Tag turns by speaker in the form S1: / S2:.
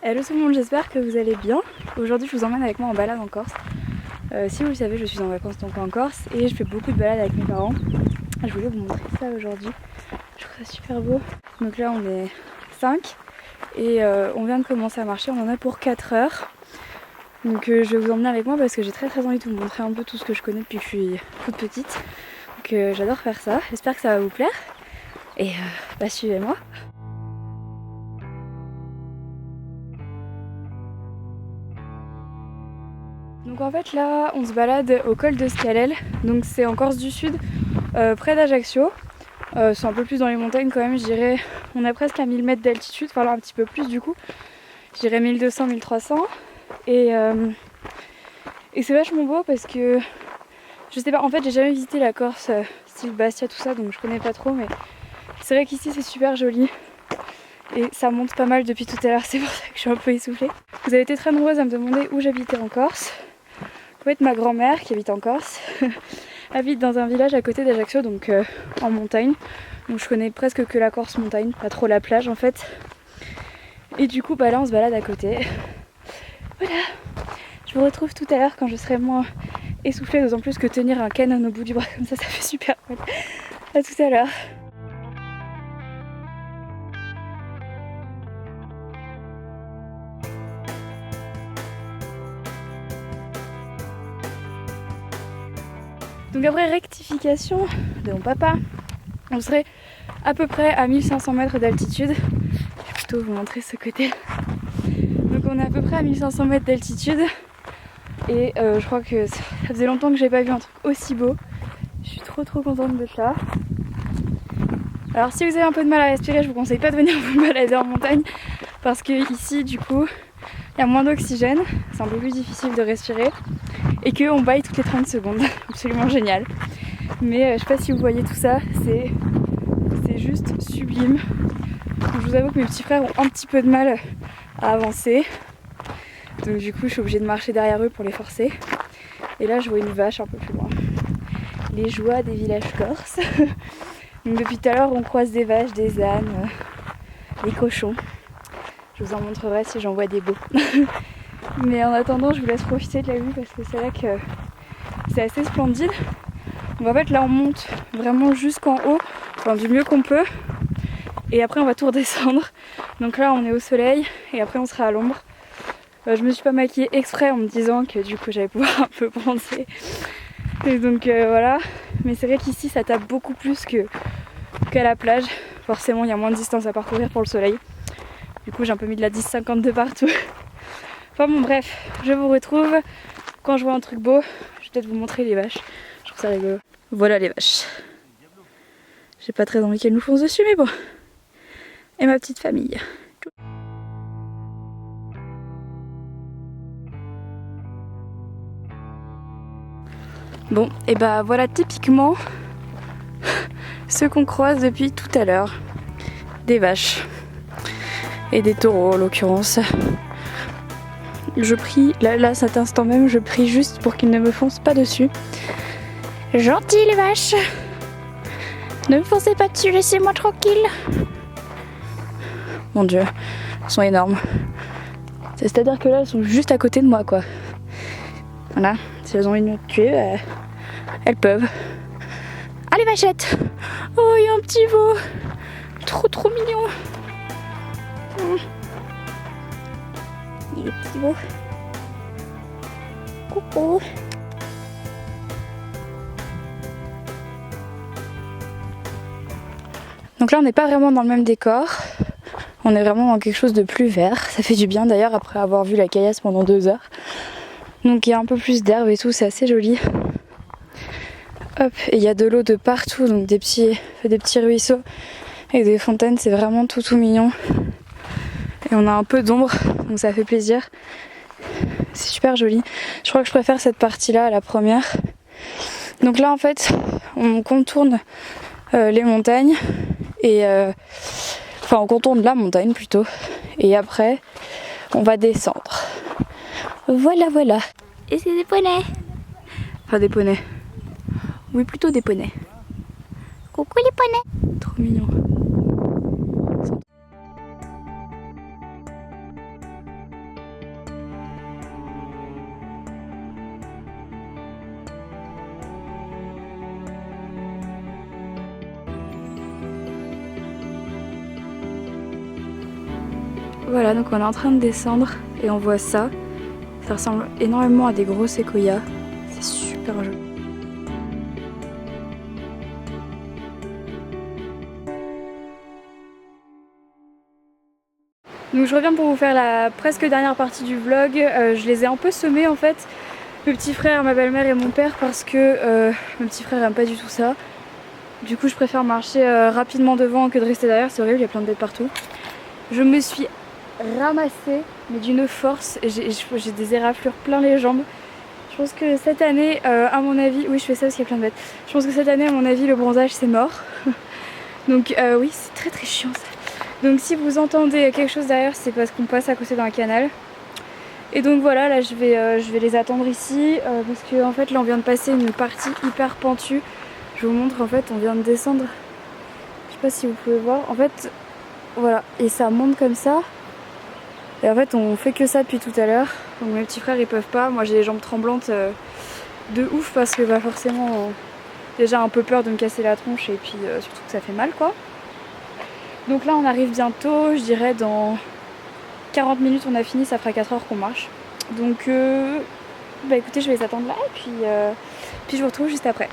S1: Hello tout le monde, j'espère que vous allez bien. Aujourd'hui je vous emmène avec moi en balade en Corse. Si vous le savez, je suis en vacances donc en Corse et je fais beaucoup de balades avec mes parents. Je voulais vous montrer ça aujourd'hui, je trouve ça super beau. Donc là on est 5 et on vient de commencer à marcher, on en a pour 4 heures. Donc je vais vous emmener avec moi parce que j'ai très envie de vous montrer un peu tout ce que je connais depuis que je suis toute petite. Donc j'adore faire ça, j'espère que ça va vous plaire et suivez-moi. Donc en fait là on se balade au col de Scalel, donc c'est en Corse du Sud, près d'Ajaccio. C'est un peu plus dans les montagnes quand même, je dirais. On a presque à 1000 mètres d'altitude, enfin là un petit peu plus du coup. Je dirais 1200-1300. Et c'est vachement beau parce que, je sais pas, en fait j'ai jamais visité la Corse, style Bastia tout ça, donc je connais pas trop, mais c'est vrai qu'ici c'est super joli. Et ça monte pas mal depuis tout à l'heure, c'est pour ça que je suis un peu essoufflée. Vous avez été très nombreuses à me demander où j'habitais en Corse. En fait, ma grand-mère qui habite en Corse habite dans un village à côté d'Ajaccio, donc en montagne. Donc je connais presque que la Corse montagne, pas trop la plage en fait. Et du coup, là on se balade à côté. Voilà. Je vous retrouve tout à l'heure quand je serai moins essoufflée, d'autant plus que tenir un canon au bout du bras comme ça fait super mal. À tout à l'heure. Donc après rectification de mon papa, on serait à peu près à 1500 mètres d'altitude. Je vais plutôt vous montrer ce côté. Donc on est à peu près à 1500 mètres d'altitude. Et je crois que ça faisait longtemps que j'ai pas vu un truc aussi beau. Je suis trop contente d'être là. Alors si vous avez un peu de mal à respirer, je vous conseille pas de venir vous balader en montagne. Parce que ici du coup, il y a moins d'oxygène. C'est un peu plus difficile de respirer. Et qu'on baille toutes les 30 secondes. Absolument génial. Mais je sais pas si vous voyez tout ça, c'est juste sublime. Donc, je vous avoue que mes petits frères ont un petit peu de mal à avancer. Donc du coup je suis obligée de marcher derrière eux pour les forcer. Et là je vois une vache un peu plus loin. Les joies des villages corses. Donc depuis tout à l'heure on croise des vaches, des ânes, des cochons. Je vous en montrerai si j'en vois des beaux. Mais en attendant je vous laisse profiter de la vue parce que c'est vrai que c'est assez splendide. Donc en fait là on monte vraiment jusqu'en haut, enfin du mieux qu'on peut. Et après on va tout redescendre. Donc là on est au soleil et après on sera à l'ombre. Je me suis pas maquillée exprès en me disant que du coup j'allais pouvoir un peu bronzer. Et donc voilà. Mais c'est vrai qu'ici ça tape beaucoup plus qu'à la plage. Forcément il y a moins de distance à parcourir pour le soleil. Du coup j'ai un peu mis de la 10-50 de partout. Enfin bon bref, je vous retrouve quand je vois un truc beau. Je vais peut-être vous montrer les vaches. Je trouve ça rigolo. Voilà les vaches. J'ai pas très envie qu'elles nous foncent dessus mais bon. Et ma petite famille. Bon, et bah voilà typiquement ce qu'on croise depuis tout à l'heure. Des vaches. Et des taureaux en l'occurrence. Je prie, là cet instant même, je prie juste pour qu'ils ne me foncent pas dessus. Gentils les vaches! Ne me foncez pas dessus, laissez-moi tranquille! Mon dieu, elles sont énormes. C'est-à-dire que là, elles sont juste à côté de moi quoi. Voilà, si elles ont envie de me tuer, elles peuvent. Ah les vachettes! Oh, il y a un petit veau! Trop mignon! Il est petit veau. Coucou! Donc là on n'est pas vraiment dans le même décor. On est vraiment dans quelque chose de plus vert. Ça fait du bien d'ailleurs après avoir vu la caillasse pendant 2 heures. Donc il y a un peu plus d'herbe et tout, c'est assez joli. Hop, et il y a de l'eau de partout, donc des petits ruisseaux avec des fontaines, c'est vraiment tout mignon. Et on a un peu d'ombre, donc ça fait plaisir. C'est super joli. Je crois que je préfère cette partie-là à la première. Donc là en fait, on contourne les montagnes et enfin on contourne la montagne plutôt. Et après, on va descendre. Voilà. Et c'est des poneys. Enfin des poneys. Oui, plutôt des poneys. Coucou les poneys. Trop mignon. Voilà, donc on est en train de descendre et on voit ça. Ça ressemble énormément à des gros séquoias. C'est super joli. Donc je reviens pour vous faire la presque dernière partie du vlog. Je les ai un peu semés en fait, le petit frère, ma belle-mère et mon père, parce que mon petit frère aime pas du tout ça. Du coup je préfère marcher rapidement devant que de rester derrière, c'est horrible, il y a plein de bêtes partout. Je me suis ramassée, mais d'une force, j'ai des éraflures plein les jambes. Je pense que cette année, à mon avis, oui je fais ça parce qu'il y a plein de bêtes. Je pense que cette année à mon avis le bronzage c'est mort. Donc oui c'est très très chiant ça. Donc si vous entendez quelque chose derrière, c'est parce qu'on passe à côté d'un canal. Et donc voilà, là je vais les attendre ici parce que en fait là on vient de passer une partie hyper pentue. Je vous montre, en fait on vient de descendre. Je sais pas si vous pouvez voir. En fait voilà, et ça monte comme ça. Et en fait on fait que ça depuis tout à l'heure. Donc mes petits frères ils peuvent pas. Moi j'ai les jambes tremblantes de ouf parce que bah forcément déjà un peu peur de me casser la tronche et puis surtout que ça fait mal quoi. Donc là on arrive bientôt, je dirais dans 40 minutes on a fini, ça fera 4 heures qu'on marche. Donc bah écoutez je vais les attendre là et puis je vous retrouve juste après.